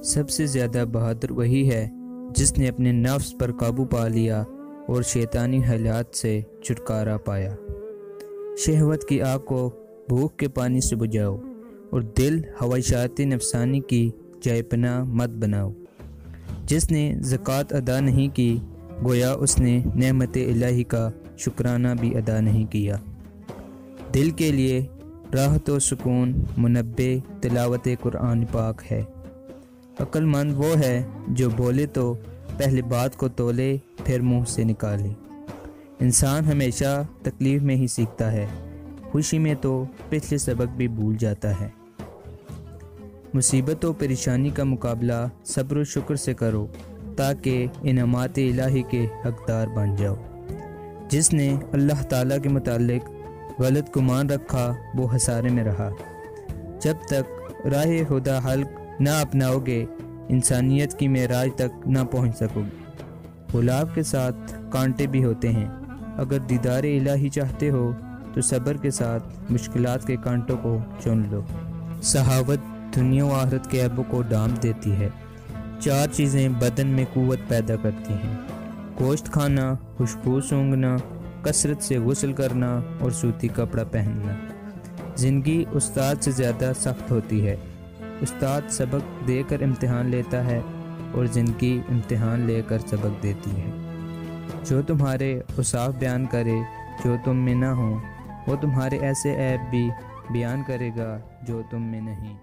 سب سے زیادہ بہادر وہی ہے جس نے اپنے نفس پر قابو پا لیا اور شیطانی حالات سے چھٹکارا پایا۔ شہوت کی آگ کو بھوک کے پانی سے بجھاؤ اور دل خواہشات نفسانی کی جائے پناہ مت بناؤ۔ جس نے زکوٰۃ ادا نہیں کی گویا اس نے نعمت الہی کا شکرانہ بھی ادا نہیں کیا۔ دل کے لیے راحت و سکون منبع تلاوت قرآن پاک ہے۔ عقل مند وہ ہے جو بولے تو پہلے بات کو تولے پھر منہ سے نکالے۔ انسان ہمیشہ تکلیف میں ہی سیکھتا ہے، خوشی میں تو پچھلے سبق بھی بھول جاتا ہے۔ مصیبت و پریشانی کا مقابلہ صبر و شکر سے کرو تاکہ انعامات الہی کے حقدار بن جاؤ۔ جس نے اللہ تعالیٰ کے متعلق غلط گمان رکھا وہ خسارے میں رہا۔ جب تک راہ خدا حلق نہ اپناؤ گے انسانیت کی معراج تک نہ پہنچ سکو گے۔ گلاب کے ساتھ کانٹے بھی ہوتے ہیں، اگر دیدار الہی چاہتے ہو تو صبر کے ساتھ مشکلات کے کانٹوں کو چن لو۔ صحاوت دنیا و آخرت کے عیبوں کو ڈھانپ دیتی ہے۔ 4 چیزیں بدن میں قوت پیدا کرتی ہیں: گوشت کھانا، خوشبو سونگھنا، کثرت سے غسل کرنا اور سوتی کپڑا پہننا۔ زندگی استاد سے زیادہ سخت ہوتی ہے۔ استاد سبق دے کر امتحان لیتا ہے اور زندگی امتحان لے کر سبق دیتی ہے۔ جو تمہارے اوصاف بیان کرے جو تم میں نہ ہوں، وہ تمہارے ایسے عیب بھی بیان کرے گا جو تم میں نہیں۔